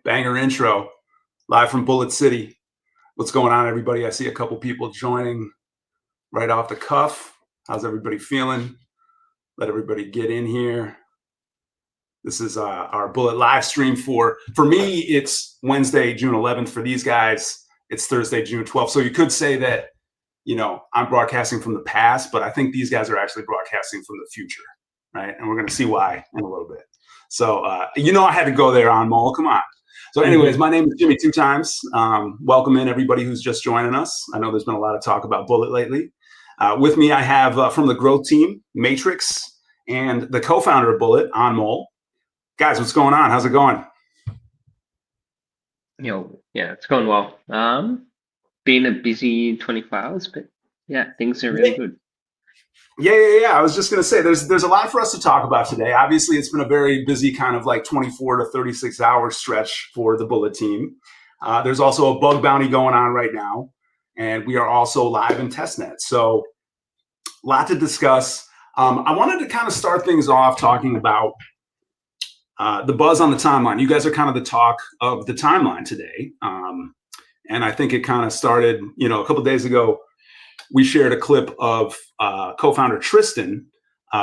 Banger intro, live from Bullet City. What's going on, everybody? I see a couple people joining right off the cuff. How's everybody feeling? Let everybody get in here. This is our Bullet live stream for me, it's Wednesday, June 11th. For these guys, it's Thursday, June 12th. So you could say that, you know, I'm broadcasting from the past, but I think these guys are actually broadcasting from the future, right? And we're going to see why in a little bit. So, you know, I had to go there, Amol. Come on. So anyways, my name is Jimmy Two Times. Welcome in everybody who's just joining us. I know there's been a lot of talk about Bullet lately. With me, I have from the growth team, Matrix, and the co-founder of Bullet, Amol. Guys, what's going on? How's it going? Yeah, it's going well. Been a busy 24 hours, but yeah, things are really good. Yeah. I was just going to say, there's a lot for us to talk about today. Obviously, it's been a very busy kind of like 24 to 36 hour stretch for the Bullet team. There's also a bug bounty going on right now, and we are also live in testnet. So a lot to discuss. I wanted to kind of start things off talking about the buzz on the timeline. You guys are kind of the talk of the timeline today. And I think it kind of started, you know, a couple of days ago. We shared a clip of co-founder Tristan,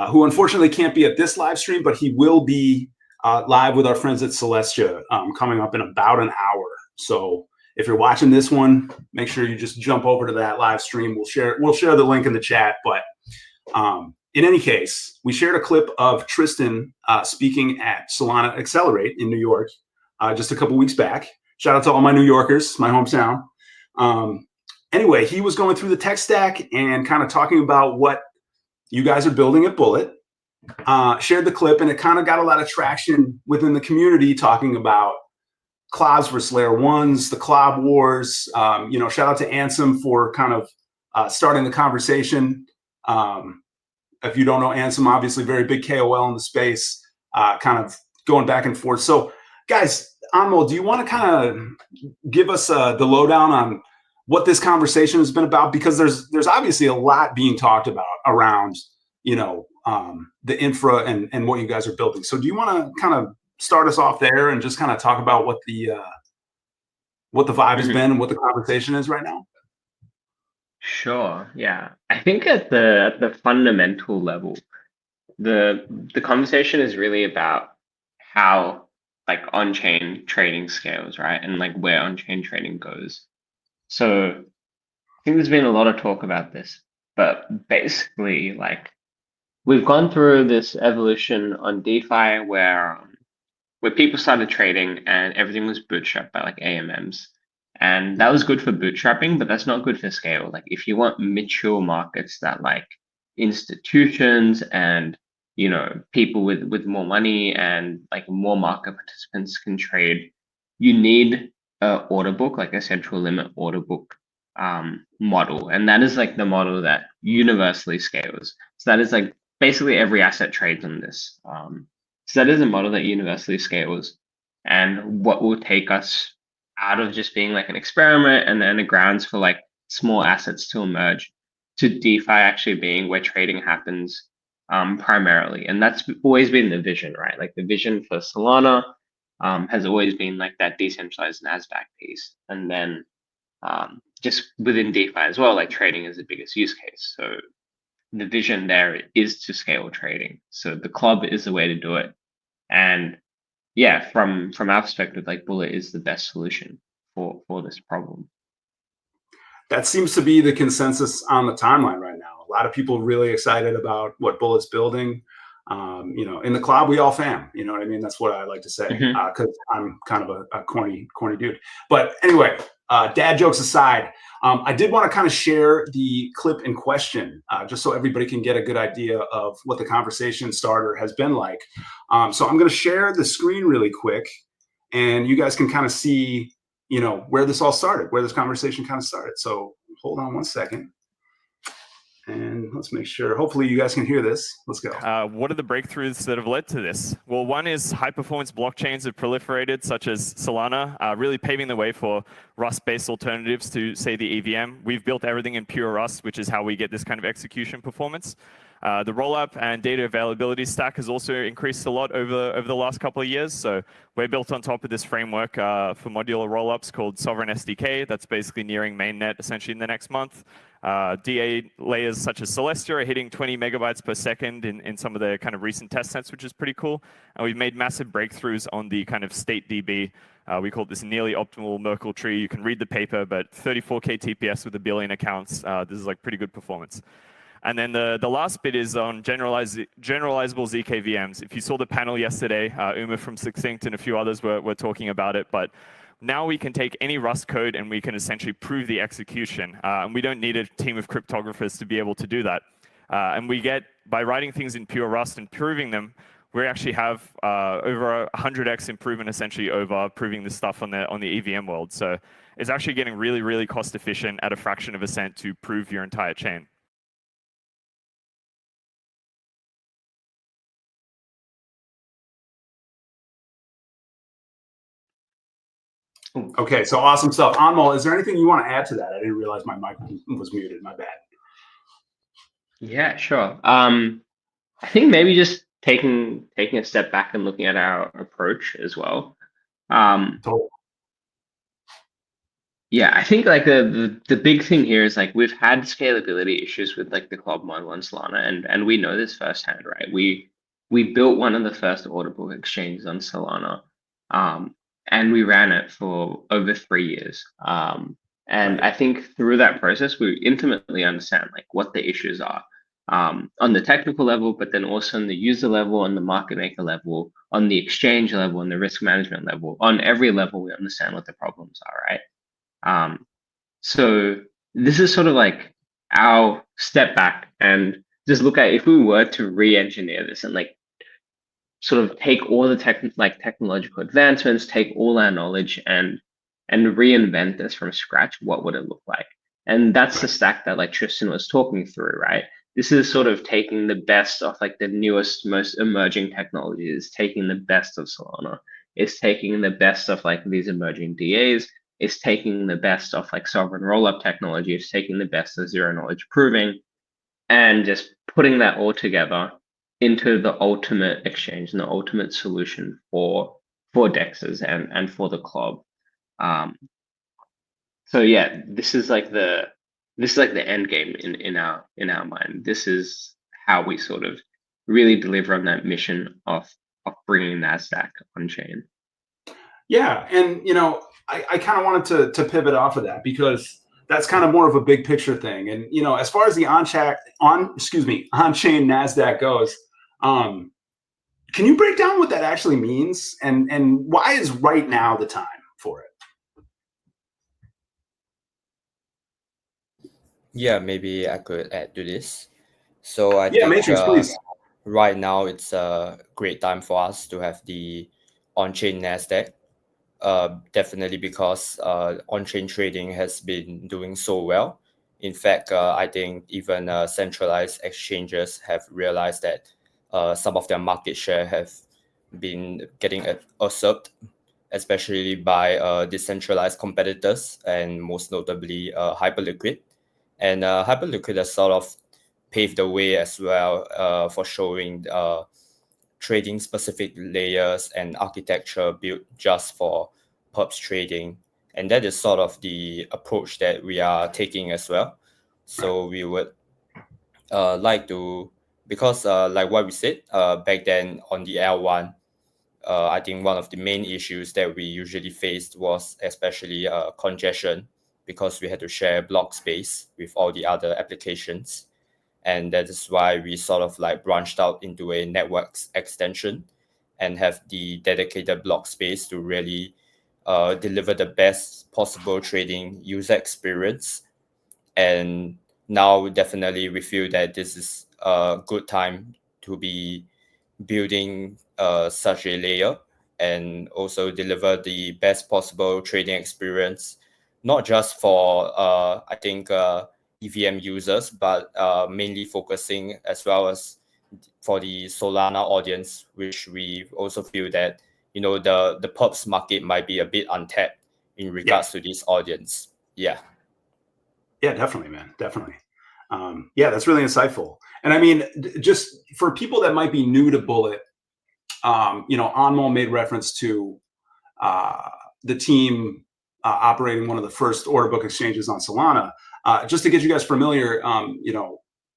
who unfortunately can't be at this live stream, but he will be live with our friends at Celestia coming up in about an hour. So if you're watching this one, make sure you just jump over to that live stream. We'll share the link in the chat. But in any case, we shared a clip of Tristan speaking at Solana Accelerate in New York just a couple weeks back. Shout out to all my New Yorkers, my hometown. Anyway, he was going through the tech stack and kind of talking about what you guys are building at Bullet. Shared the clip, and it kind of got a lot of traction within the community talking about CLOBs versus layer ones, the CLOB Wars. You know, shout out to Ansem for kind of starting the conversation. If you don't know Ansem, obviously very big KOL in the space, kind of going back and forth. So, guys, Amol, do you want to kind of give us the lowdown on what this conversation has been about? Because there's obviously a lot being talked about around, you know, the infra and what you guys are building. So do you want to kind of start us off there and just kind of talk about what the vibe has been and what the conversation is right now? Sure. Yeah, I think at the fundamental level, the conversation is really about how like on-chain trading scales, right? And like where on-chain trading goes. So I think there's been a lot of talk about this, but basically like we've gone through this evolution on DeFi where people started trading and everything was bootstrapped by like AMMs. And that was good for bootstrapping, but that's not good for scale. Like if you want mature markets that like institutions and, you know, people with more money and like more market participants can trade, you need a order book, like a central limit order book model. And that is like the model that universally scales. So that is like basically every asset trades on this. So that is a model that universally scales. And what will take us out of just being like an experiment and then the grounds for like small assets to emerge to DeFi actually being where trading happens primarily. And that's always been the vision, right? Like the vision for Solana has always been like that decentralized NASDAQ piece. And then just within DeFi as well, like trading is the biggest use case. So the vision there is to scale trading. So the CLOB is the way to do it. And yeah, from our perspective, like Bullet is the best solution for this problem. That seems to be the consensus on the timeline right now. A lot of people really excited about what Bullet's building. You know, in the CLOB, we all fam. You know what I mean? That's what I like to say because I'm kind of a corny dude. But anyway, dad jokes aside, I did want to kind of share the clip in question just so everybody can get a good idea of what the conversation starter has been like. So I'm going to share the screen really quick, and you guys can kind of see, you know, where this all started, where this conversation kind of started. So hold on one second. And let's make sure, hopefully you guys can hear this. Let's go. What are the breakthroughs that have led to this? Well, one is high-performance blockchains have proliferated, such as Solana, really paving the way for Rust-based alternatives to, say, the EVM. We've built everything in pure Rust, which is how we get this kind of execution performance. The rollup and data availability stack has also increased a lot over the last couple of years. So we're built on top of this framework for modular rollups called Sovereign SDK. That's basically nearing mainnet essentially in the next month. DA layers such as Celestia are hitting 20 megabytes per second in some of the kind of recent test nets, which is pretty cool. And we've made massive breakthroughs on the kind of state DB. We call this nearly optimal Merkle tree. You can read the paper, but 34K TPS with 1 billion accounts. This is like pretty good performance. And then the last bit is on generalizable ZK VMs. If you saw the panel yesterday, Uma from Succinct and a few others were talking about it, but now we can take any Rust code and we can essentially prove the execution. And we don't need a team of cryptographers to be able to do that. And we get, by writing things in pure Rust and proving them, we actually have over 100x improvement essentially over proving this stuff on the EVM world. So it's actually getting really, really cost efficient at a fraction of a cent to prove your entire chain. Okay, so awesome stuff. Amol, is there anything you want to add to that? I didn't realize my mic was muted. My bad. Yeah, sure. I think maybe just taking a step back and looking at our approach as well. Totally. Yeah, I think like the big thing here is like we've had scalability issues with like the CLOB model and Solana, and we know this firsthand, right? We built one of the first order book exchanges on Solana, and we ran it for over 3 years. And I think through that process, we intimately understand like what the issues are on the technical level, but then also on the user level, on the market maker level, on the exchange level, on the risk management level. On every level, we understand what the problems are, right? So this is sort of like our step back and just look at if we were to re-engineer this and like sort of take all the technological advancements, take all our knowledge and reinvent this from scratch, what would it look like? And that's the stack that like Tristan was talking through, right? This is sort of taking the best of like the newest, most emerging technologies, taking the best of Solana, it's taking the best of like these emerging DAs, it's taking the best of like sovereign rollup technology, it's taking the best of zero knowledge proving, and just putting that all together into the ultimate exchange and the ultimate solution for DEXs and for the CLOB. So yeah, this is like the end game in our mind. This is how we sort of really deliver on that mission of bringing NASDAQ on chain. Yeah, and you know, I kind of wanted to pivot off of that because that's kind of more of a big picture thing. And you know, as far as the on-chain NASDAQ goes, can you break down what that actually means and why is right now the time for it? Yeah, maybe I could add to this. So I Yeah, think Matrix, please. right now it's a great time for us to have the on-chain NASDAQ. Definitely because on-chain trading has been doing so well. In fact, I think even centralized exchanges have realized that some of their market share have been getting usurped, especially by decentralized competitors and most notably Hyperliquid. And Hyperliquid has sort of paved the way as well for showing trading specific layers and architecture built just for perps trading. And that is sort of the approach that we are taking as well. So we would like to, because like what we said back then on the L1, I think one of the main issues that we usually faced was especially congestion, because we had to share block space with all the other applications. And that is why we sort of like branched out into a network extension and have the dedicated block space to really deliver the best possible trading user experience. And now definitely we feel that this is a good time to be building such a layer and also deliver the best possible trading experience, not just for I think EVM users, but mainly focusing as well as for the Solana audience, which we also feel that, you know, the perps market might be a bit untapped in regards to this audience. Yeah. Yeah, definitely, man. Definitely. Yeah, that's really insightful. And I mean, just for people that might be new to Bullet, Amol made reference to the team operating one of the first order book exchanges on Solana. Just to get you guys familiar,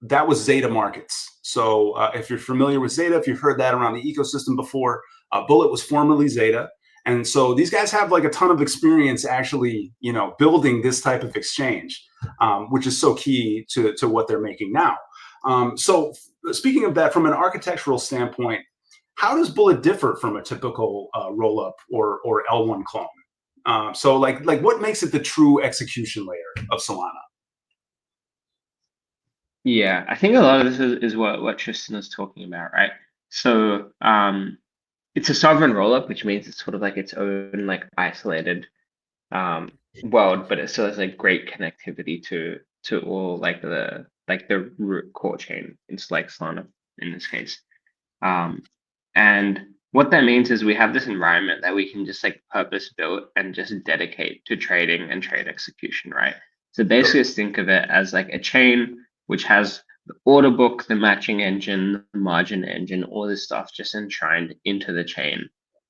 that was Zeta Markets. So if you're familiar with Zeta, if you've heard that around the ecosystem before, Bullet was formerly Zeta. And so these guys have like a ton of experience actually, building this type of exchange, which is so key to what they're making now. So speaking of that, from an architectural standpoint, how does Bullet differ from a typical rollup or L1 clone? So like what makes it the true execution layer of Solana? Yeah, I think a lot of this is what Tristan is talking about, right? So it's a sovereign rollup, which means it's sort of like its own like isolated world, but it still has like great connectivity to all like the root core chain. It's like Solana in this case. And what that means is we have this environment that we can just like purpose built and just dedicate to trading and trade execution, right? So basically just think of it as like a chain which has the order book, the matching engine, the margin engine, all this stuff just enshrined into the chain.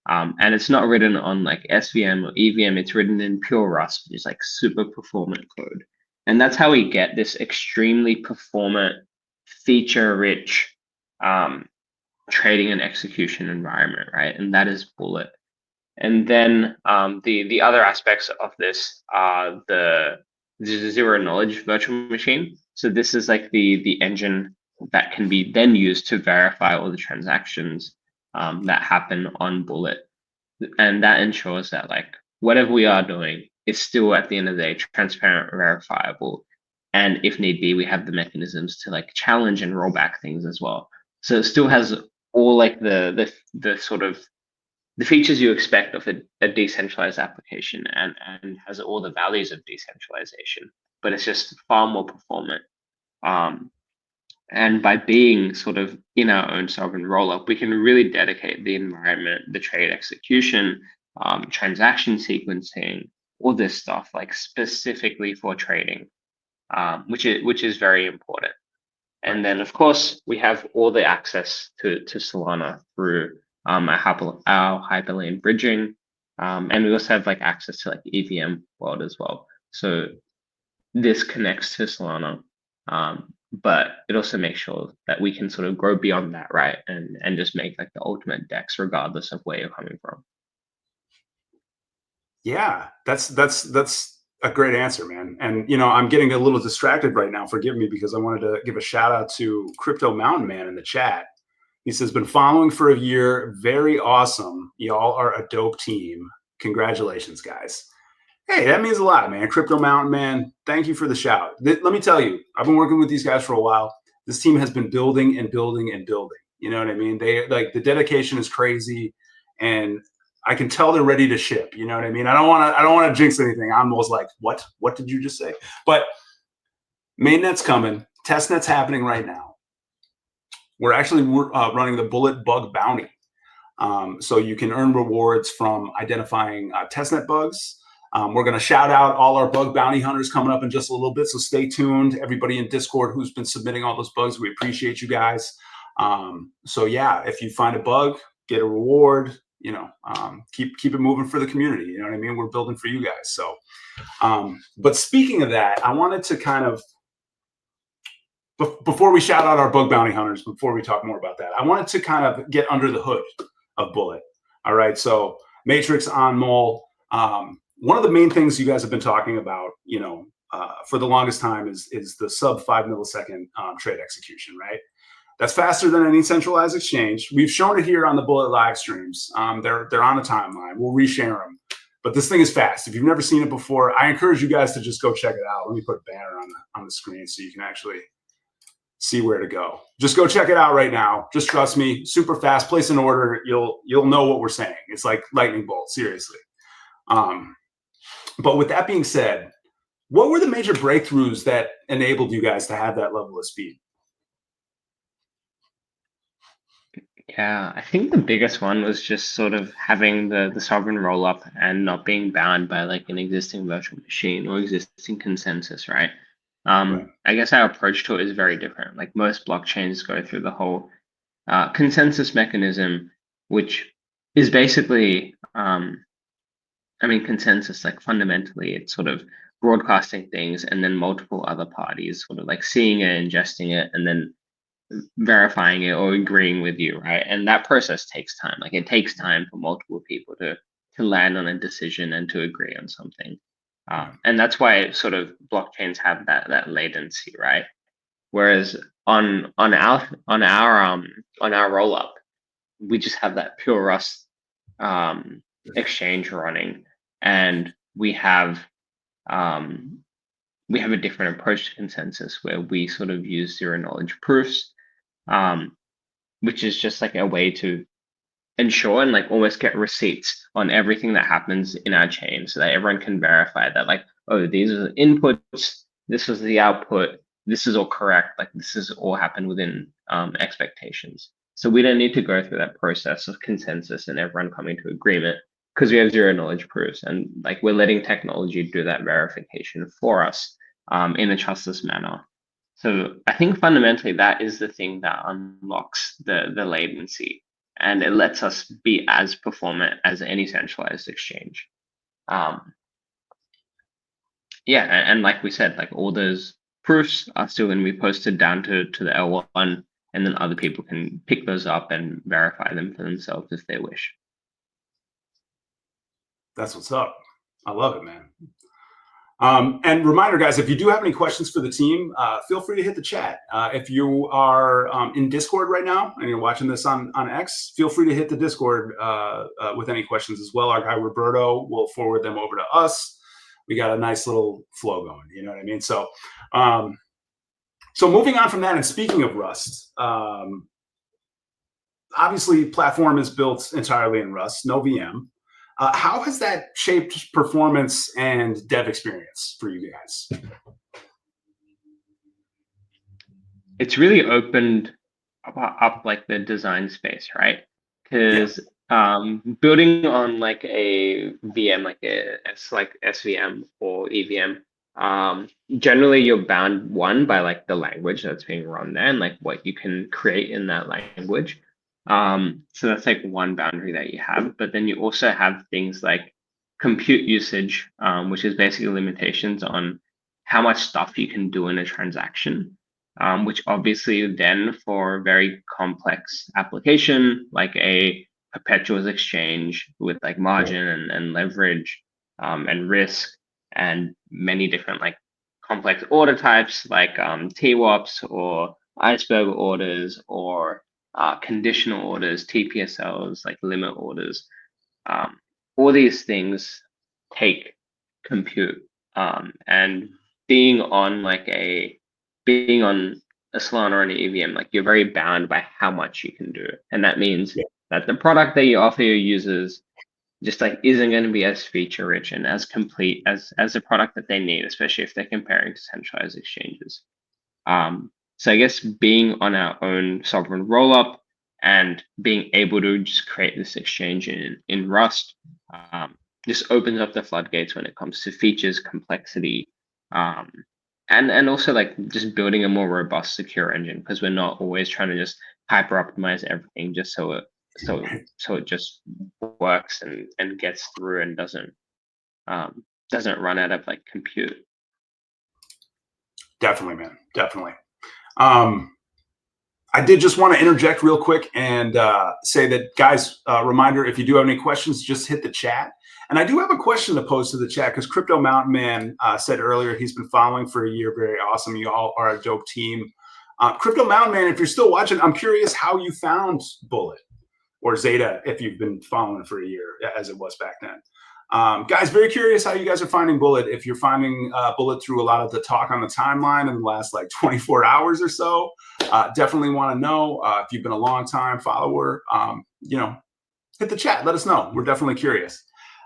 And it's not written on like SVM or EVM, it's written in pure Rust, which is like super performant code. And that's how we get this extremely performant, feature-rich trading and execution environment, right? And that is Bullet. And then the other aspects of this are the zero knowledge virtual machine. So this is like the engine that can be then used to verify all the transactions that happen on Bullet. And that ensures that like whatever we are doing is still at the end of the day transparent, verifiable. And if need be, we have the mechanisms to like challenge and roll back things as well. So it still has all like the sort of the features you expect of a decentralized application and has all the values of decentralization, but it's just far more performant. And by being sort of in our own sovereign rollup, we can really dedicate the environment, the trade execution, transaction sequencing, all this stuff like specifically for trading, which is very important. And then of course we have all the access to Solana through our Hyperlane bridging, and we also have like access to like EVM world as well. So this connects to Solana, but it also makes sure that we can sort of grow beyond that, right? And just make like the ultimate DEX regardless of where you're coming from. Yeah, that's a great answer, man. And I'm getting a little distracted right now. Forgive me, because I wanted to give a shout out to Crypto Mountain Man in the chat. He says, been following for a year. Very awesome. Y'all are a dope team. Congratulations, guys. Hey, that means a lot, man. Crypto Mountain Man, thank you for the shout. Let me tell you, I've been working with these guys for a while. This team has been building and building and building. You know what I mean? They like the dedication is crazy, and I can tell they're ready to ship. You know what I mean? I don't want to jinx anything. I'm almost like, what? What did you just say? But mainnet's coming. Testnet's happening right now. We're actually running the Bullet Bug Bounty. So you can earn rewards from identifying testnet bugs. We're going to shout out all our bug bounty hunters coming up in just a little bit. So stay tuned. Everybody in Discord who's been submitting all those bugs, we appreciate you guys. So yeah, if you find a bug, get a reward. Keep it moving for the community. You know what I mean? We're building for you guys. So, but speaking of that, I wanted to kind of, before we shout out our bug bounty hunters, before we talk more about that, I wanted to kind of get under the hood of Bullet. All right. So Matrix, Onmol, one of the main things you guys have been talking about, for the longest time is the sub-5 millisecond trade execution, right? That's faster than any centralized exchange. We've shown it here on the Bullet live streams. They're on a timeline. We'll reshare them. But this thing is fast. If you've never seen it before, I encourage you guys to just go check it out. Let me put a banner on the screen so you can actually see where to go. Just go check it out right now. Just trust me. Super fast. Place an order. You'll know what we're saying. It's like lightning bolt. Seriously. But with that being said, what were the major breakthroughs that enabled you guys to have that level of speed? Yeah, I think the biggest one was just sort of having the sovereign rollup and not being bound by like an existing virtual machine or existing consensus, right? I guess our approach to it is very different. Like most blockchains go through the whole consensus mechanism, which is basically, consensus, like fundamentally, it's sort of broadcasting things and then multiple other parties sort of like seeing it, ingesting it, and then verifying it or agreeing with you, right? And that process takes time. Like it takes time for multiple people to land on a decision and to agree on something. And that's why sort of blockchains have that latency, right? Whereas on our rollup, we just have that pure Rust exchange running, and we have a different approach to consensus where we sort of use zero knowledge proofs, which is just like a way to ensure and like almost get receipts on everything that happens in our chain so that everyone can verify that, like, oh, these are the inputs, this was the output, this is all correct, like this is all happened within expectations. So we don't need to go through that process of consensus and everyone coming to agreement because we have zero knowledge proofs, and like we're letting technology do that verification for us in a trustless manner. So I think fundamentally that is the thing that unlocks the latency, and it lets us be as performant as any centralized exchange. And like we said, like all those proofs are still going to be posted down to the L1, and then other people can pick those up and verify them for themselves if they wish. That's what's up. I love it, man. And reminder, guys, if you do have any questions for the team, feel free to hit the chat. If you are in Discord right now and you're watching this on X, feel free to hit the Discord with any questions as well. Our guy Roberto will forward them over to us. We got a nice little flow going. You know what I mean? So, so moving on from that, and speaking of Rust, obviously platform is built entirely in Rust, no VM. How has that shaped performance and dev experience for you guys? It's really opened up like the design space, right? Because building on like a VM, like SVM or EVM, generally you're bound by like the language that's being run there and like what you can create in that language. So that's like one boundary that you have, but then you also have things like compute usage, which is basically limitations on how much stuff you can do in a transaction, which obviously then for a very complex application, like a perpetuals exchange with like margin and leverage and risk and many different like complex order types like TWAPs or iceberg orders or conditional orders, TPSLs, like limit orders. All these things take compute, and being on a Solana or an EVM, like you're very bound by how much you can do, and that means that the product that you offer your users just like isn't going to be as feature rich and as complete as the product that they need, especially if they're comparing to centralized exchanges. So I guess being on our own sovereign rollup and being able to just create this exchange in Rust just opens up the floodgates when it comes to features, complexity, and also like just building a more robust, secure engine, because we're not always trying to just hyper optimize everything just so it just works and gets through and doesn't run out of like compute. Definitely, man. Definitely. I did just want to interject real quick and say that, guys, reminder, if you do have any questions, just hit the chat. And I do have a question to pose to the chat because Crypto Mountain Man said earlier he's been following for a year. Very awesome. You all are a dope team. Crypto Mountain Man, if you're still watching, I'm curious how you found Bullet or Zeta if you've been following for a year as it was back then. Guys, very curious how you guys are finding Bullet. If you're finding Bullet through a lot of the talk on the timeline in the last like 24 hours or so, definitely want to know if you've been a long time follower, hit the chat, let us know. We're definitely curious.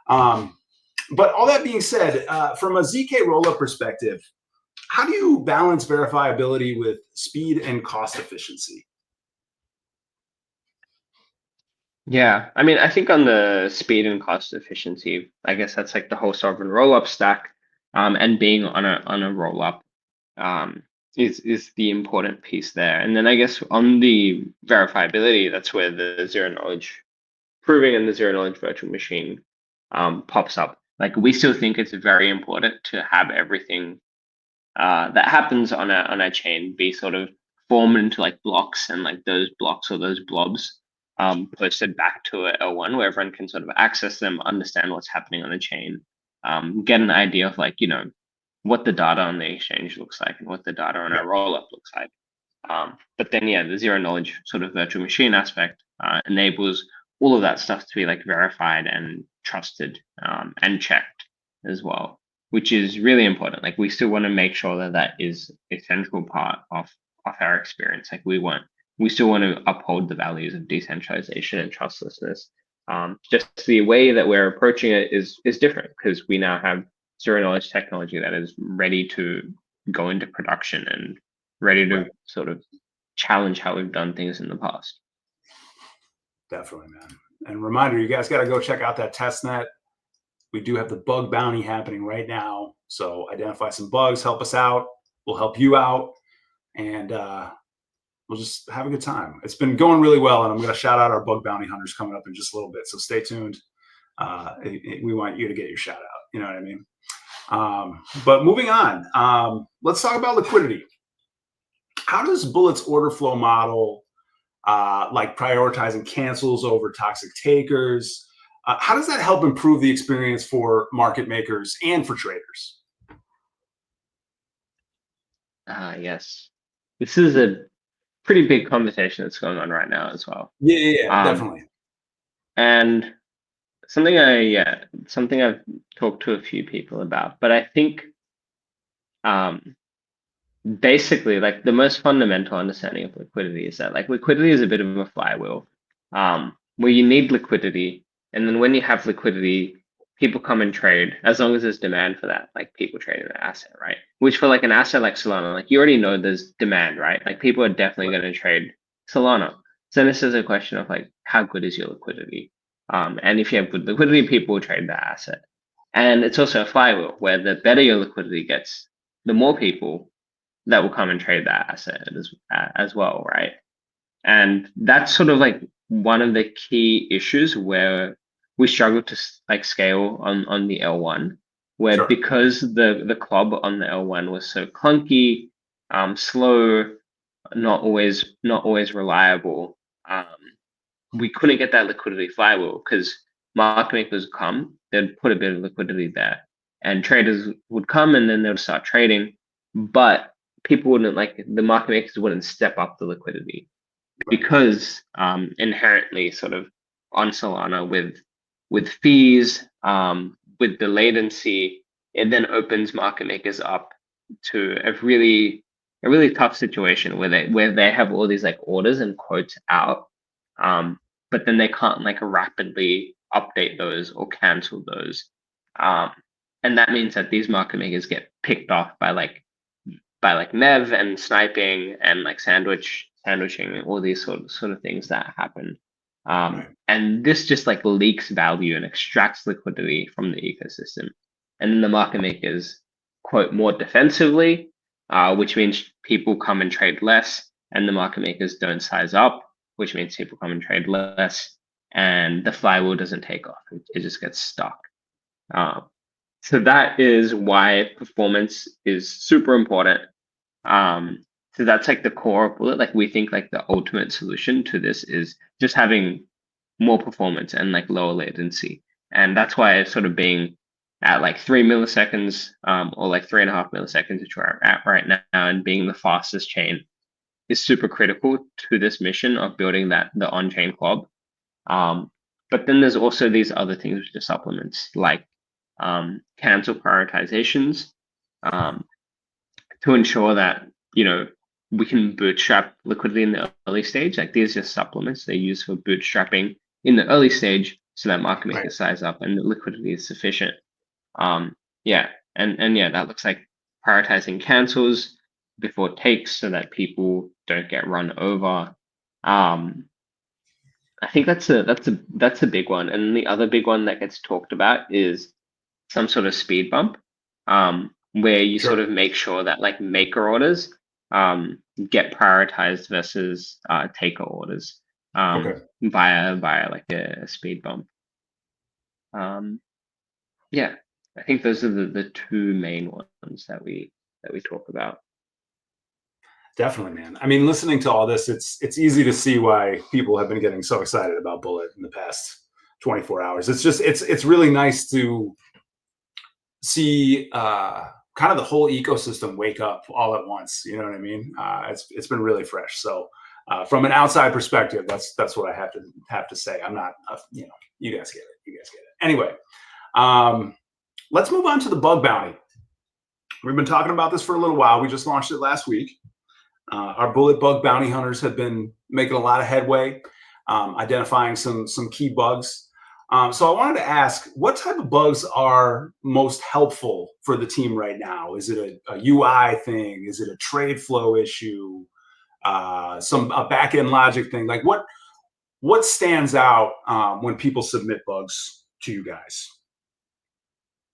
But all that being said, from a ZK rollup perspective, how do you balance verifiability with speed and cost efficiency? Yeah, I mean, I think on the speed and cost efficiency, I guess that's like the whole sovereign rollup stack, and being on a rollup. is the important piece there. And then I guess on the verifiability, that's where the zero knowledge proving and the zero knowledge virtual machine pops up. Like, we still think it's very important to have everything that happens on a chain be sort of formed into like blocks, and like those blocks or those blobs posted back to a L1 where everyone can sort of access them, understand what's happening on the chain, get an idea of like, what the data on the exchange looks like and what the data on our rollup looks like. But then, the zero knowledge sort of virtual machine aspect enables all of that stuff to be like verified and trusted and checked as well, which is really important. Like, we still want to make sure that is a central part of our experience. Like, we still want to uphold the values of decentralization and trustlessness. Just the way that we're approaching it is different, because we now have zero knowledge technology that is ready to go into production and ready to sort of challenge how we've done things in the past. Definitely, man. And reminder, you guys got to go check out that testnet. We do have the bug bounty happening right now. So identify some bugs, help us out. We'll help you out. And we'll just have a good time. It's been going really well. And I'm going to shout out our bug bounty hunters coming up in just a little bit. So stay tuned. We want you to get your shout out. You know what I mean? But moving on, let's talk about liquidity. How does Bullet's order flow model, like prioritizing cancels over toxic takers, how does that help improve the experience for market makers and for traders? Yes, this is a pretty big conversation that's going on right now as well. Yeah, definitely. And something I've talked to a few people about, but I think basically, like, the most fundamental understanding of liquidity is that, like, liquidity is a bit of a flywheel, where you need liquidity, and then when you have liquidity, people come and trade as long as there's demand for that. Like, people trade an asset, right? Which, for like an asset like Solana, like, you already know there's demand, right? Like, people are definitely going to trade Solana. So this is a question of like, how good is your liquidity? And if you have good liquidity, people will trade that asset. And it's also a flywheel where the better your liquidity gets, the more people that will come and trade that asset as well, right? And that's sort of like one of the key issues where we struggle to like scale on the L1, where because the CLOB on the L1 was so clunky, slow, not always reliable, we couldn't get that liquidity flywheel, because market makers would come, they'd put a bit of liquidity there, and traders would come and then they would start trading, but people wouldn't, like, the market makers wouldn't step up the liquidity, because inherently sort of on Solana with fees, with the latency, it then opens market makers up to a really tough situation where they have all these like orders and quotes out, but then they can't like rapidly update those or cancel those, and that means that these market makers get picked off by like Nev and sniping and like sandwiching, all these sort of things that happen. And this just like leaks value and extracts liquidity from the ecosystem. And then the market makers quote more defensively, which means people come and trade less, and the market makers don't size up, which means people come and trade less, and the flywheel doesn't take off. It just gets stuck. So that is why performance is super important. So that's like the core of Bullet. Like, we think like the ultimate solution to this is just having more performance and like lower latency. And that's why sort of being at like 3 milliseconds or like 3.5 milliseconds, which we're at right now, and being the fastest chain is super critical to this mission of building the on-chain CLOB. But then there's also these other things which are supplements, like cancel prioritizations, to ensure that, we can bootstrap liquidity in the early stage. Like, these are just supplements they use for bootstrapping in the early stage so that market makers size up and the liquidity is sufficient. And that looks like prioritizing cancels before takes so that people don't get run over. I think that's a big one. And the other big one that gets talked about is some sort of speed bump. where you Sure. sort of make sure that like maker orders get prioritized versus taker orders Okay. via like a speed bump. Yeah, I think those are the two main ones that we talk about. Definitely, man. I mean, listening to all this, it's easy to see why people have been getting so excited about Bullet in the past 24 hours. It's just it's really nice to see kind of the whole ecosystem wake up all at once. You know what I mean? It's been really fresh. So from an outside perspective, that's what I have to say. I'm not, you know, you guys get it. You guys get it. Anyway, let's move on to the bug bounty. We've been talking about this for a little while. We just launched it last week. Our Bullet bug bounty hunters have been making a lot of headway, identifying some key bugs. So I wanted to ask, what type of bugs are most helpful for the team right now? Is it a UI thing? Is it a trade flow issue? A back-end logic thing? Like what stands out when people submit bugs to you guys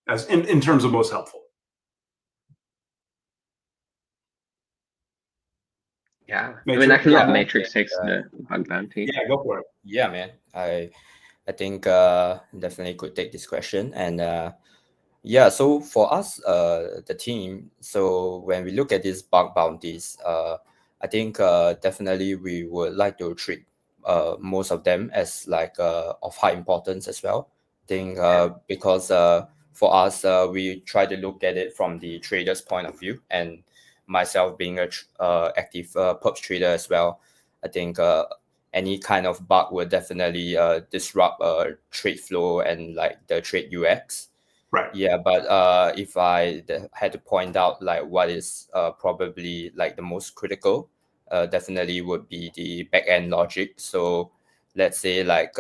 as in terms of most helpful? Yeah, Matrix? I mean, I can let Yeah, Matrix I think, take the bug bounty. Yeah, go for it. Yeah, man. I think definitely could take this question. And yeah, so for us, the team, so when we look at these bug bounties, I think definitely we would like to treat most of them as like of high importance as well. I think because for us, we try to look at it from the trader's point of view, and myself being a active perp trader as well, I think any kind of bug will definitely disrupt trade flow and like the trade UX. Right. Yeah, but if I had to point out like what is probably like the most critical, definitely would be the back end logic. So let's say like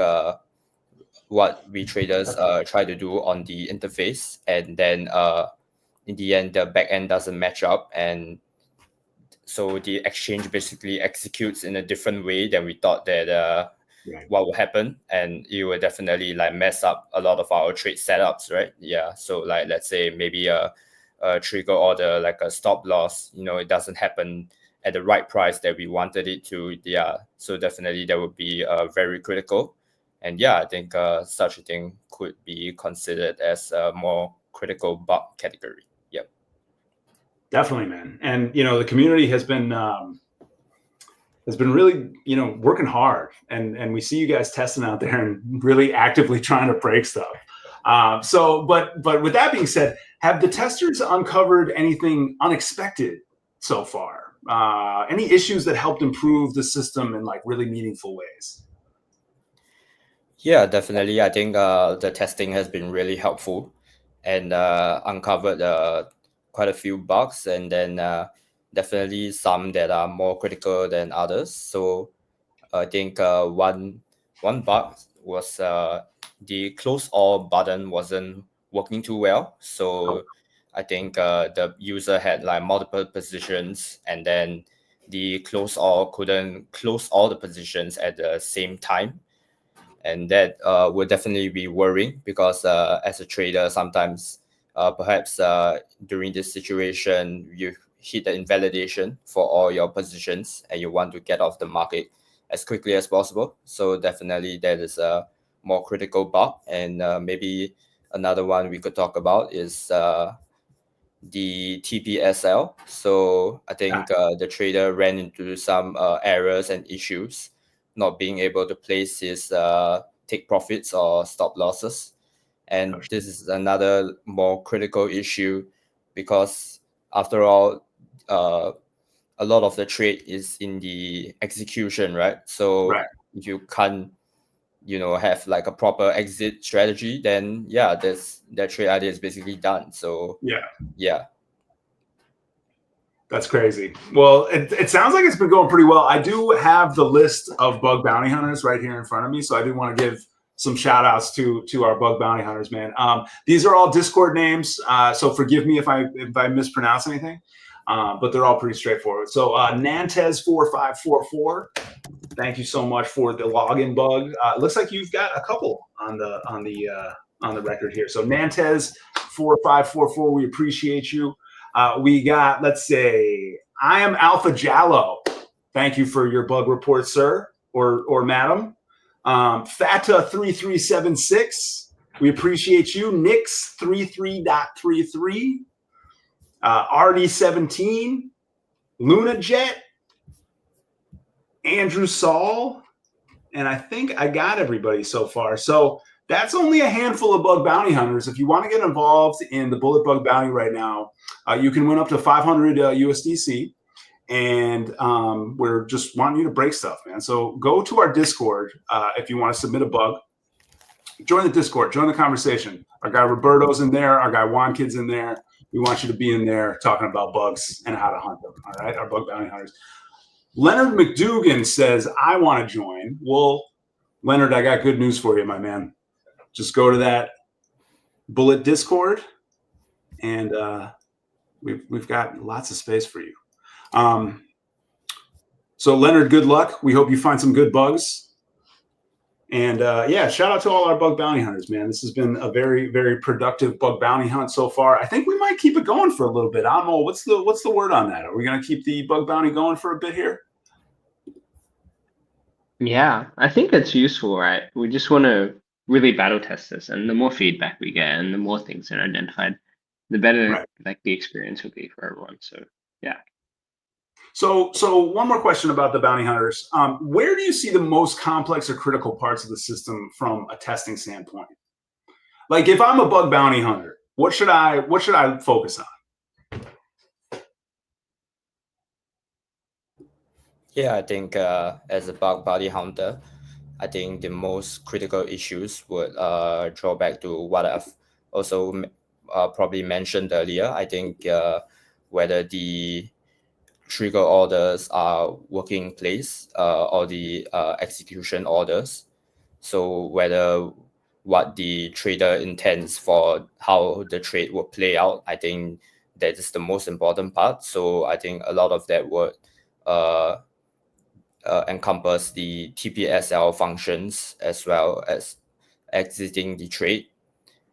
what we traders try to do on the interface, and then in the end the back end doesn't match up, and so the exchange basically executes in a different way than we thought that Right. what will happen, and it will definitely like mess up a lot of our trade setups, right? Yeah, so like let's say maybe a trigger order, like a stop loss, you know, it doesn't happen at the right price that we wanted it to. Yeah, so definitely that would be very critical. And yeah, I think such a thing could be considered as a more critical bug category. Yep. Definitely, man. And you know, the community has been really, you know, working hard, and we see you guys testing out there and really actively trying to break stuff. But with that being said, have the testers uncovered anything unexpected so far? Any issues that helped improve the system in like really meaningful ways? Yeah, definitely. I think the testing has been really helpful, and uncovered quite a few bugs, and then definitely some that are more critical than others. So I think one bug was the close all button wasn't working too well. So I think the user had like multiple positions, and then the close all couldn't close all the positions at the same time, and that will definitely be worrying, because as a trader sometimes perhaps during this situation you hit the invalidation for all your positions and you want to get off the market as quickly as possible. So definitely that is a more critical bug. And maybe another one we could talk about is the TPSL. So I think the trader ran into some errors and issues, not being able to place his take profits or stop losses. And this is another more critical issue, because after all, a lot of the trade is in the execution, right? So Right. if you can't, you know, have like a proper exit strategy, then yeah, that trade idea is basically done. So yeah. That's crazy. Well, it sounds like it's been going pretty well. I do have the list of bug bounty hunters right here in front of me, so I do want to give some shout outs to our bug bounty hunters, man. These are all Discord names, so forgive me if I mispronounce anything, but they're all pretty straightforward. So Nantes4544, thank you so much for the login bug. It looks like you've got a couple on the record here. So Nantes4544, we appreciate you. We got, let's say, I am Alpha Jallo. Thank you for your bug report, sir or madam. Fata3376. We appreciate you. Nix33.33. RD17. LunaJet. Andrew Saul. And I think I got everybody so far. So that's only a handful of bug bounty hunters. If you want to get involved in the Bullet Bug Bounty right now, you can win up to 500 USDC. And we're just wanting you to break stuff, man. So go to our Discord if you want to submit a bug. Join the Discord. Join the conversation. Our guy Roberto's in there. Our guy Juan Kid's in there. We want you to be in there talking about bugs and how to hunt them. All right, our bug bounty hunters. Leonard McDougan says, I want to join. Well, Leonard, I got good news for you, my man. Just go to that Bullet Discord, and we've got lots of space for you. So Leonard, good luck. We hope you find some good bugs. And yeah, shout out to all our bug bounty hunters, man. This has been a very, very productive bug bounty hunt so far. I think we might keep it going for a little bit. Amol, what's the word on that? Are we going to keep the bug bounty going for a bit here? Yeah, I think it's useful, right? We just want to really battle test this, and the more feedback we get and the more things that are identified, the better Right. like the experience will be for everyone. So yeah. So one more question about the bounty hunters. Where do you see the most complex or critical parts of the system from a testing standpoint? Like if I'm a bug bounty hunter, what should I focus on? Yeah, I think as a bug bounty hunter, I think the most critical issues would draw back to what I've also probably mentioned earlier. I think whether the trigger orders are working in place or the execution orders. So whether what the trader intends for how the trade will play out, I think that is the most important part. So I think a lot of that would encompass the TPSL functions as well as exiting the trade.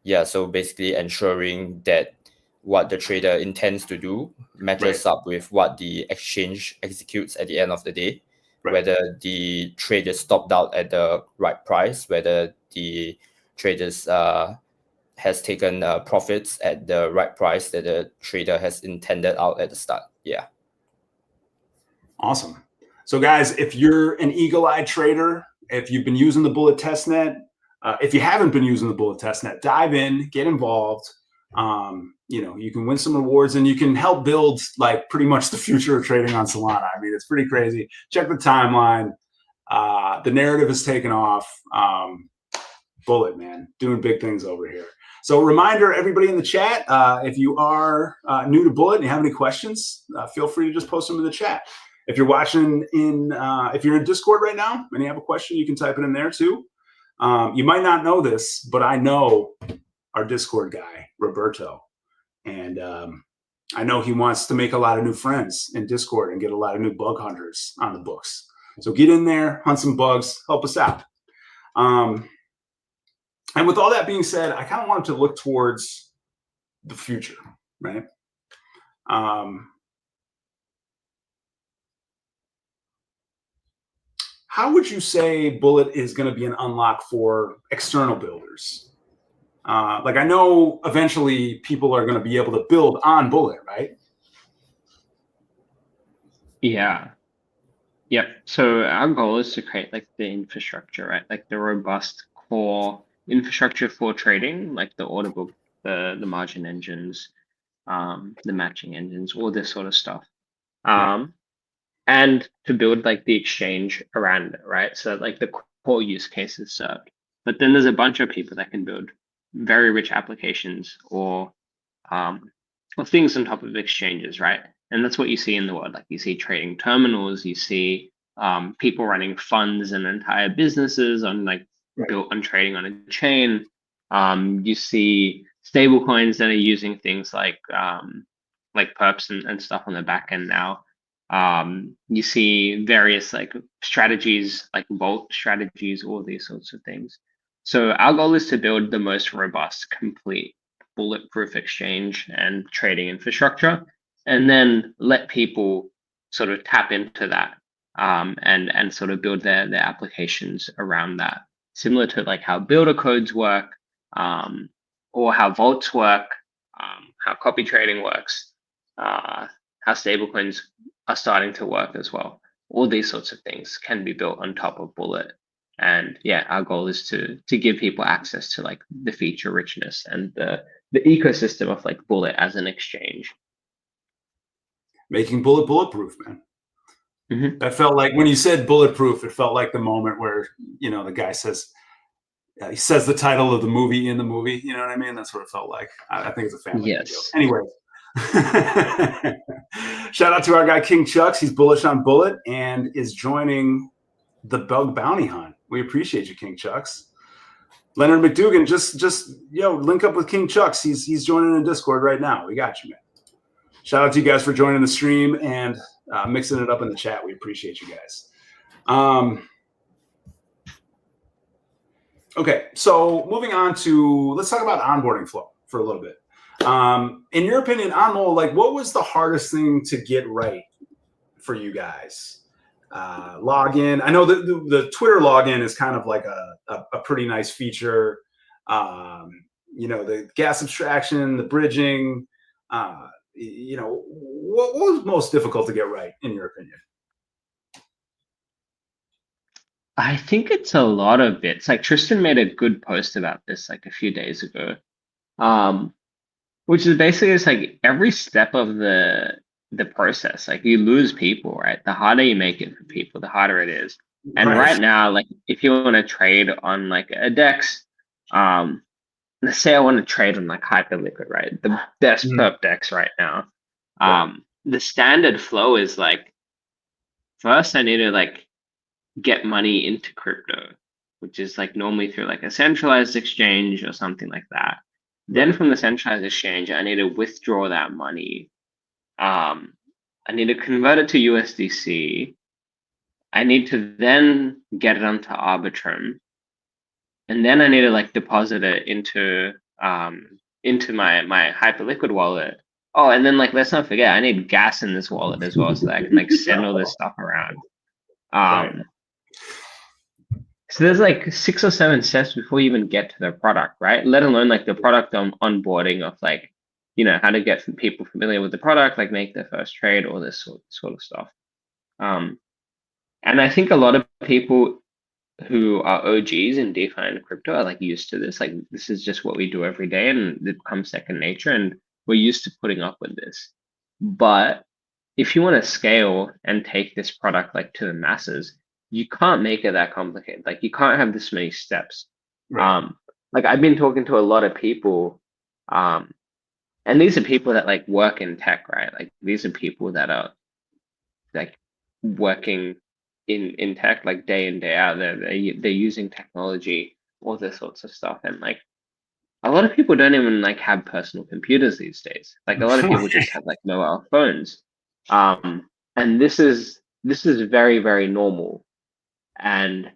Yeah, so basically ensuring that what the trader intends to do matches up with what the exchange executes at the end of the day, whether the trade is stopped out at the right price, whether the traders has taken profits at the right price that the trader has intended out at the start. Yeah. Awesome. So guys, if you're an eagle-eyed trader, if you've been using the Bullet testnet, if you haven't been using the Bullet testnet, dive in, get involved. You know, you can win some rewards and you can help build like pretty much the future of trading on Solana. I mean, it's pretty crazy. Check the timeline. The narrative has taken off. Bullet, man, doing big things over here. So reminder, everybody in the chat, if you are new to Bullet and you have any questions, feel free to just post them in the chat. If you're watching if you're in Discord right now and you have a question, you can type it in there too. You might not know this, but I know our Discord guy, Roberto. And I know he wants to make a lot of new friends in Discord and get a lot of new bug hunters on the books. So get in there, hunt some bugs, help us out. And with all that being said, I kind of wanted to look towards the future, right? How would you say Bullet is going to be an unlock for external builders? Like I know eventually people are going to be able to build on Bullet, right? Yeah. Yep. So our goal is to create like the infrastructure, right? Like the robust core infrastructure for trading, like the order book, the margin engines, the matching engines, all this sort of stuff. And to build like the exchange around it, right? So like the core use case is served. But then there's a bunch of people that can build very rich applications or things on top of exchanges, right? And that's what you see in the world. Like you see trading terminals, you see people running funds and entire businesses on like built on trading on a chain. You see stable coins that are using things like perps and stuff on the back end now. You see various like strategies, like vault strategies, all these sorts of things. So our goal is to build the most robust, complete, bulletproof exchange and trading infrastructure and then let people sort of tap into that, and sort of build their applications around that, similar to like how builder codes work, or how vaults work, how copy trading works, how stablecoins are starting to work as well. All these sorts of things can be built on top of Bullet. And yeah, our goal is to give people access to like the feature richness and the ecosystem of like Bullet as an exchange. Making Bullet bulletproof, man. Mm-hmm. That felt like, when you said bulletproof, it felt like the moment where, you know, the guy says, he says the title of the movie in the movie. You know what I mean? That's what it felt like. I think it's a family video. Anyway. Shout out to our guy King Chucks. He's bullish on Bullet and is joining the bug bounty hunt. We appreciate you, King Chucks. Leonard McDougan, just link up with King Chucks. He's joining in Discord right now. We got you, man. Shout out to you guys for joining the stream and mixing it up in the chat. We appreciate you guys. Okay, so moving on to, let's talk about onboarding flow for a little bit. In your opinion, Amol, like, what was the hardest thing to get right for you guys? Login. I know that the Twitter login is kind of like a pretty nice feature. The gas abstraction, the bridging. What was most difficult to get right in your opinion? I think it's a lot of bits. Like Tristan made a good post about this like a few days ago, which is basically it's like every step of the process, like you lose people, right? The harder you make it for people, the harder it is. And right now, like if you want to trade on like a DEX, let's say I want to trade on like Hyperliquid, right? The best perp DEX right now. The standard flow is like, first I need to like get money into crypto, which is like normally through like a centralized exchange or something like that. Then from the centralized exchange, I need to withdraw that money. I need to convert it to USDC. I need to then get it onto Arbitrum. And then I need to like deposit it into my Hyperliquid wallet. Oh, and then like let's not forget, I need gas in this wallet as well, so that I can like send all this stuff around. So there's like 6 or 7 steps before you even get to the product, right? Let alone like the product onboarding of like, how to get people familiar with the product, like make their first trade, all this sort of stuff. And I think a lot of people who are OGs in DeFi and crypto are like used to this. Like this is just what we do every day, and it becomes second nature, and we're used to putting up with this. But if you want to scale and take this product like to the masses, you can't make it that complicated. Like you can't have this many steps. Right. Like I've been talking to a lot of people, and these are people that like work in tech, right? Like these are people that are like working in tech like day in, day out. They're using technology, all this sorts of stuff. And like a lot of people don't even like have personal computers these days. Like a lot of people just have like mobile phones. And this is very, very normal. And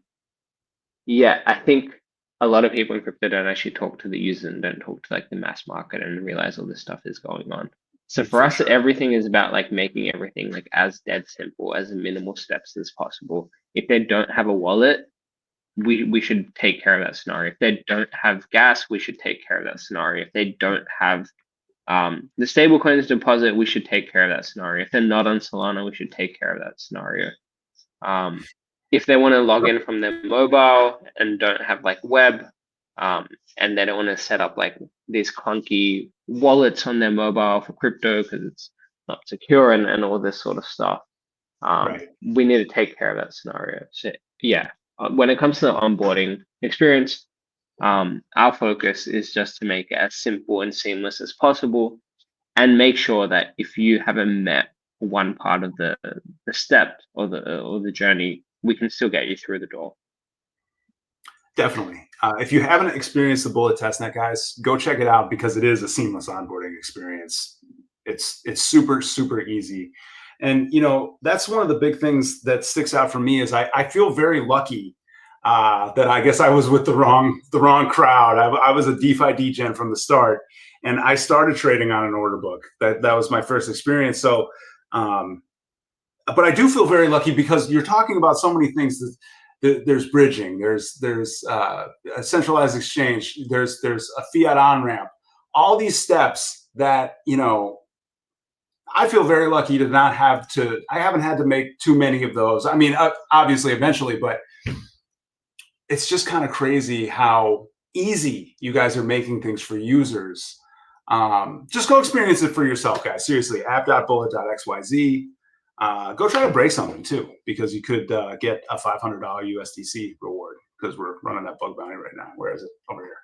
yeah, I think a lot of people in crypto don't actually talk to the users and don't talk to like the mass market and realize all this stuff is going on. So for us, everything is about like making everything like as dead simple, as minimal steps as possible. If they don't have a wallet, we should take care of that scenario. If they don't have gas, we should take care of that scenario. If they don't have the stablecoins deposit, we should take care of that scenario. If they're not on Solana, we should take care of that scenario. If they want to log in from their mobile and don't have like web, and they don't want to set up like these clunky wallets on their mobile for crypto because it's not secure and all this sort of stuff, we need to take care of that scenario. So yeah, when it comes to the onboarding experience, our focus is just to make it as simple and seamless as possible, and make sure that if you haven't met one part of the step or the journey, we can still get you through the door. Definitely. If you haven't experienced the Bullet testnet, guys, go check it out because it is a seamless onboarding experience. It's super, super easy. And, that's one of the big things that sticks out for me is I feel very lucky that I guess I was with the wrong crowd. I was a DeFi degen from the start. and I started trading on an order book. That was my first experience. So, but I do feel very lucky because you're talking about so many things. There's bridging, there's a centralized exchange, there's a fiat on ramp, all these steps that, you know, I feel very lucky to not have to. I haven't had to make too many of those. I mean, obviously, eventually, but it's just kind of crazy how easy you guys are making things for users. Just go experience it for yourself, guys. Seriously, app.bullet.xyz. Go try to break something too, because you could get a $500 USDC reward because we're running that bug bounty right now. Where is it? Over here.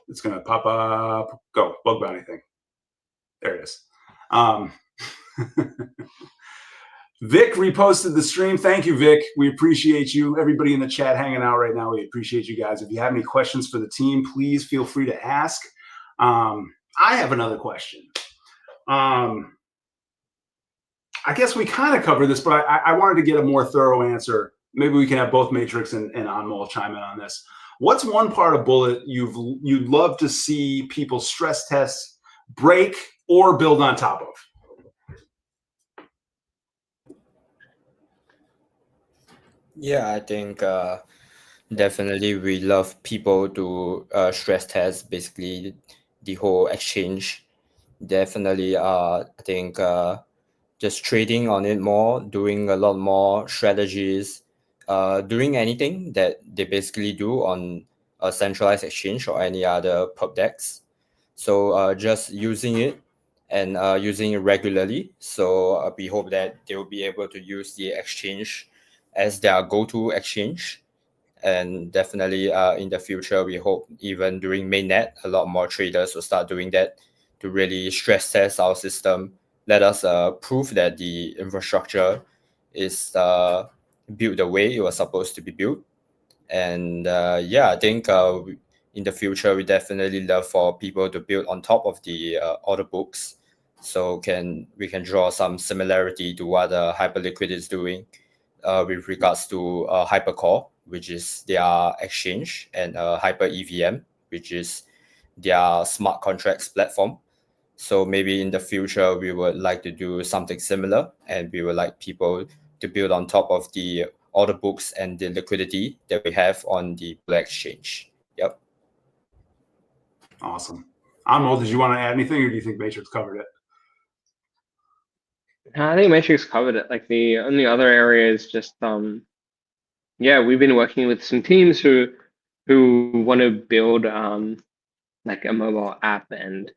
It's going to pop up. Go, bug bounty thing. There it is. Vic reposted the stream. Thank you, Vic. We appreciate you. Everybody in the chat hanging out right now, we appreciate you guys. If you have any questions for the team, please feel free to ask. I have another question. I guess we kind of covered this, but I wanted to get a more thorough answer. Maybe we can have both Matrix and Amol chime in on this. What's one part of Bullet you'd love to see people stress test, break, or build on top of? Yeah, I think definitely we love people to stress test basically the whole exchange. Definitely, I think just trading on it more, doing a lot more strategies, doing anything that they basically do on a centralized exchange or any other perp DEX. So just using it and using it regularly. So we hope that they will be able to use the exchange as their go-to exchange. And definitely in the future, we hope even during mainnet, a lot more traders will start doing that to really stress test our system. Let us prove that the infrastructure is built the way it was supposed to be built. And yeah, I think in the future, we definitely love for people to build on top of the order books. So we can draw some similarity to what Hyperliquid is doing with regards to Hypercore, which is their exchange, and Hyper EVM, which is their smart contracts platform. So maybe in the future, we would like to do something similar, and we would like people to build on top of the order books and the liquidity that we have on the Bullet exchange. Yep. Awesome. Amol, did you want to add anything, or do you think Matrix covered it? I think Matrix covered it. Like the only other area is just yeah, we've been working with some teams who want to build like a mobile app and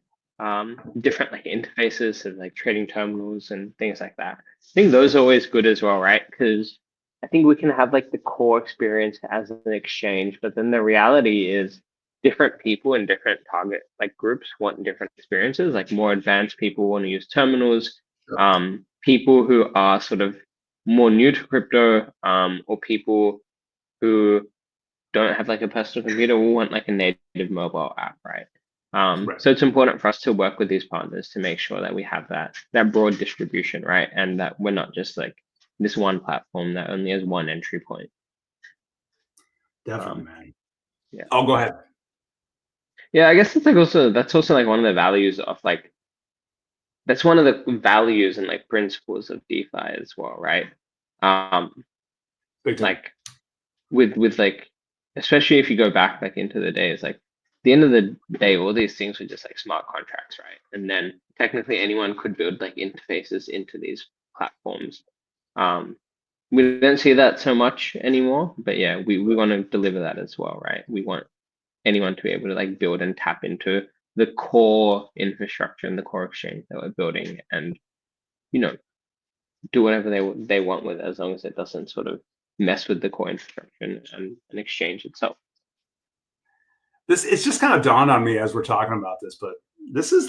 different like interfaces of like trading terminals and things like that. I think those are always good as well, right? Because I think we can have like the core experience as an exchange, but then the reality is different people in different target like groups want different experiences. Like more advanced people want to use terminals. People who are sort of more new to crypto, or people who don't have like a personal computer will want like a native mobile app, right? Right. So it's important for us to work with these partners to make sure that we have that broad distribution, right? And that we're not just like this one platform that only has one entry point. Definitely, man. Yeah. Oh, go ahead. Yeah, I guess that's also like one of the values of like, that's one of the values and like principles of DeFi as well, right? Big time. Like with like, especially if you go back like into the days, like the end of the day, all these things were just like smart contracts, right? And then technically anyone could build like interfaces into these platforms. We don't see that so much anymore, but yeah, we want to deliver that as well, right? We want anyone to be able to like build and tap into the core infrastructure and the core exchange that we're building, and you know, do whatever they want with it, as long as it doesn't sort of mess with the core infrastructure and an exchange itself. It's just kind of dawned on me as we're talking about this, but this is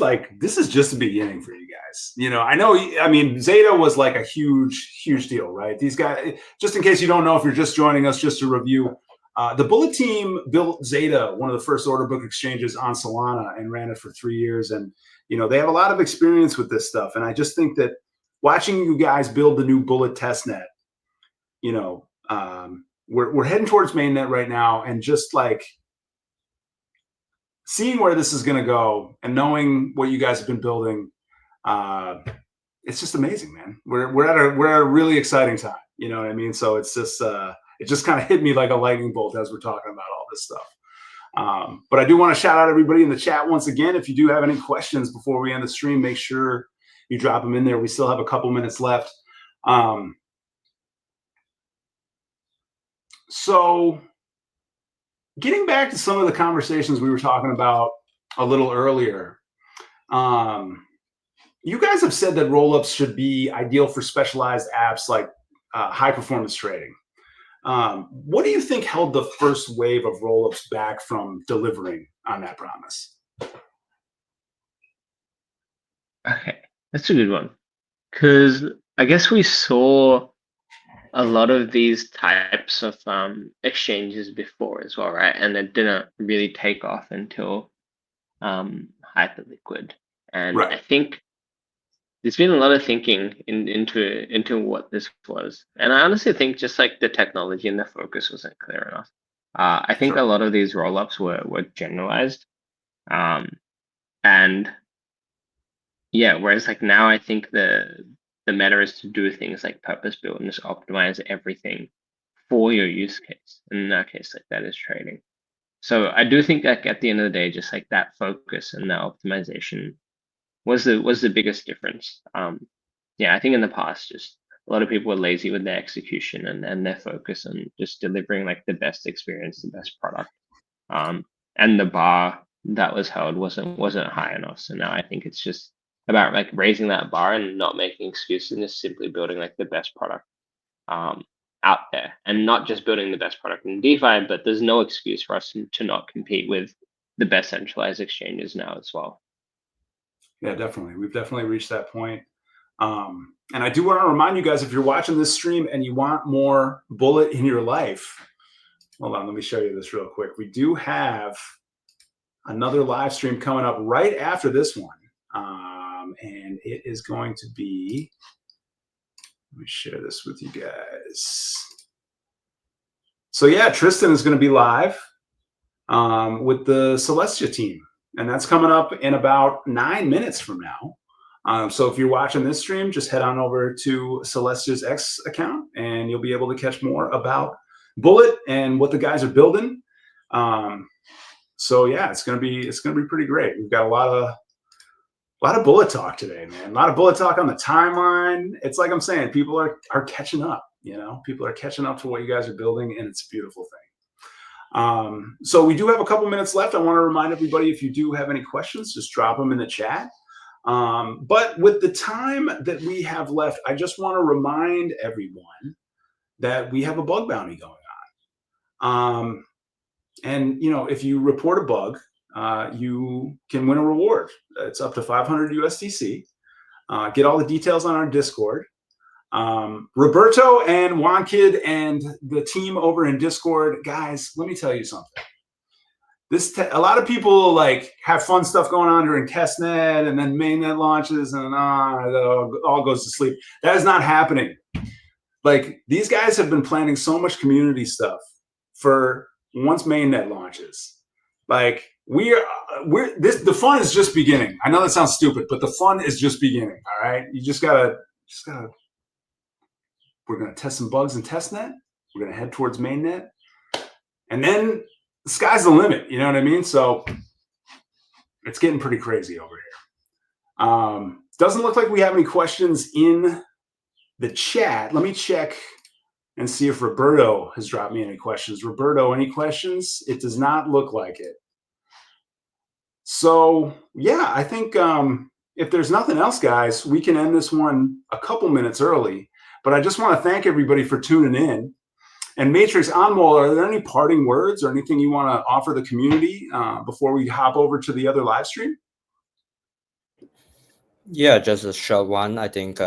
just the beginning for you guys. You know, I mean, Zeta was like a huge deal, right? These guys, just in case you don't know, if you're just joining us, just to review, the Bullet team built Zeta, one of the first order book exchanges on Solana, and ran it for 3 years. And, you know, they have a lot of experience with this stuff. And I just think that watching you guys build the new Bullet testnet, you know, we're heading towards mainnet right now. And just like, seeing where this is going to go and knowing what you guys have been building, it's just amazing, man. We're at a really exciting time. You know what I mean? So it's just it just kind of hit me like a lightning bolt as we're talking about all this stuff. But I do want to shout out everybody in the chat once again. If you do have any questions before we end the stream, make sure you drop them in there. We still have a couple minutes left. So getting back to some of the conversations we were talking about a little earlier, you guys have said that rollups should be ideal for specialized apps like high performance trading. What do you think held the first wave of rollups back from delivering on that promise? Okay, that's a good one. Because I guess we saw a lot of these types of exchanges before as well, right? And it didn't really take off until Hyperliquid. And Right. I think there's been a lot of thinking into what this was. And I honestly think just like the technology and the focus wasn't clear enough. I think Sure. a lot of these rollups were generalized. And yeah, whereas like now I think the meta is to do things like purpose built and just optimize everything for your use case. And in that case, like that is trading. So I do think like at the end of the day, just like that focus and that optimization was the biggest difference. Yeah, I think in the past, just a lot of people were lazy with their execution and their focus on just delivering like the best experience, the best product. And the bar that was held wasn't high enough. So now I think it's just about like raising that bar and not making excuses and just simply building like the best product out there, and not just building the best product in DeFi, but there's no excuse for us to not compete with the best centralized exchanges now as well. Yeah, definitely. We've definitely reached that point. And I do want to remind you guys, if you're watching this stream and you want more bullet in your life, hold on, let me show you this real quick. We do have another live stream coming up right after this one. And it is going to be, let me share this with you guys. So yeah, Tristan is going to be live with the Celestia team. And that's coming up in about 9 minutes from now. So if you're watching this stream, just head on over to Celestia's X account and you'll be able to catch more about Bullet and what the guys are building. So yeah, it's gonna be pretty great. We've got a lot of Bullet talk today, man. A lot of Bullet talk on the timeline. It's like I'm saying, people are catching up. You know, people are catching up to what you guys are building, and it's a beautiful thing. So we do have a couple minutes left. I want to remind everybody, if you do have any questions, just drop them in the chat. But with the time that we have left, I just want to remind everyone that we have a bug bounty going on. And you know, if you report a bug, you can win a reward. It's up to 500 USDC. Get all the details on our Discord. Roberto and Juankid and the team over in Discord, guys, let me tell you something. A lot of people like have fun stuff going on during testnet, and then mainnet launches, and it all goes to sleep. That is not happening. Like, these guys have been planning so much community stuff for once mainnet launches. Like, the fun is just beginning. I know that sounds stupid, but the fun is just beginning. All right, you just gotta. We're gonna test some bugs in testnet. We're gonna head towards mainnet, and then the sky's the limit. You know what I mean? So it's getting pretty crazy over here. Doesn't look like we have any questions in the chat. Let me check and see if Roberto has dropped me any questions. Roberto, any questions? It does not look like it. So yeah, I think if there's nothing else, guys, we can end this one a couple minutes early. But I just want to thank everybody for tuning in. And Matrix, Amol, are there any parting words or anything you want to offer the community before we hop over to the other live stream? Yeah, just a short one. I think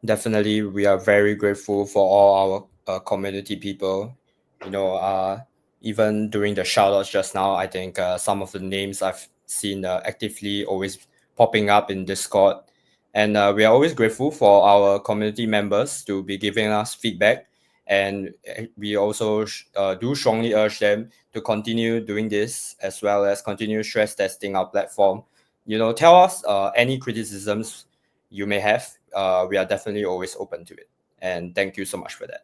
definitely we are very grateful for all our community people. You know, even during the shoutouts just now, I think some of the names I've seen actively always popping up in Discord. And we are always grateful for our community members to be giving us feedback And we also do strongly urge them to continue doing this, as well as continue stress testing our platform. Tell us any criticisms you may have. We are definitely always open to it. And thank you so much for that.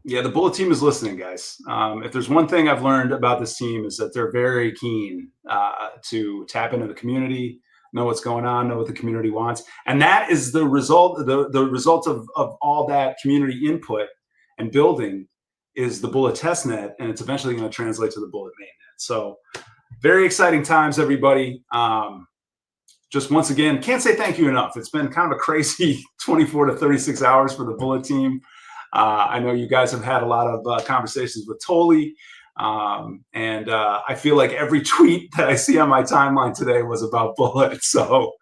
Yeah, the Bullet team is listening, guys. If there's one thing I've learned about this team is that they're very keen to tap into the community, know what's going on, know what the community wants. And that is the result, the result of all that community input and building is the Bullet testnet, and it's eventually going to translate to the Bullet mainnet. So very exciting times, everybody. Just once again, can't say thank you enough. It's been kind of a crazy 24 to 36 hours for the Bullet team. I know you guys have had a lot of conversations with Toli, and I feel like every tweet that I see on my timeline today was about Bullet. So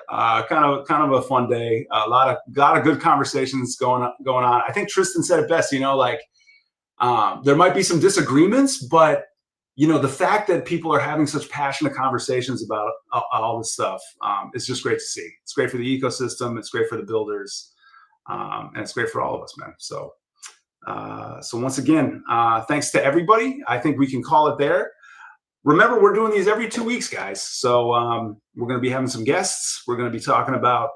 kind of a fun day. A lot of good conversations going on. I think Tristan said it best. There might be some disagreements, but the fact that people are having such passionate conversations about all this stuff is just great to see. It's great for the ecosystem. It's great for the builders. And it's great for all of us, man. So once again, thanks to everybody. I think we can call it there. Remember, we're doing these every 2 weeks, guys. So we're going to be having some guests. We're going to be talking about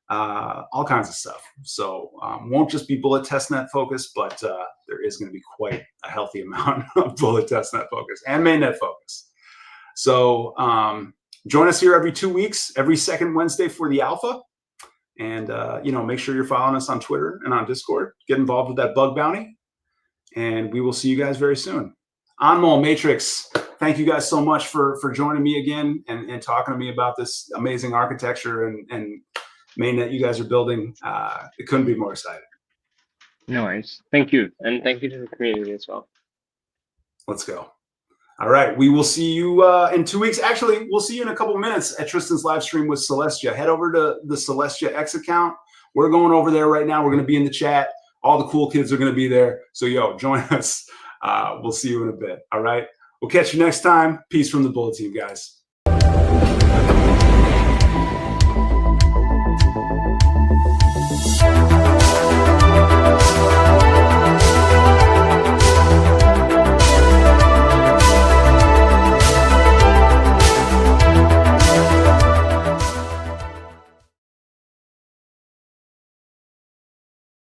all kinds of stuff. So won't just be Bullet testnet focus, but there is going to be quite a healthy amount of Bullet testnet focus and mainnet focus. So join us here every 2 weeks, every second Wednesday for the alpha. And, make sure you're following us on Twitter and on Discord. Get involved with that bug bounty. And we will see you guys very soon. Amol, Matrix, thank you guys so much for joining me again and talking to me about this amazing architecture and mainnet you guys are building. It couldn't be more exciting. No worries. Thank you. And thank you to the community as well. Let's go. All right. We will see you in 2 weeks. Actually, we'll see you in a couple of minutes at Tristan's live stream with Celestia. Head over to the Celestia X account. We're going over there right now. We're going to be in the chat. All the cool kids are going to be there. So, join us. We'll see you in a bit. All right. We'll catch you next time. Peace from the Bullet team, guys.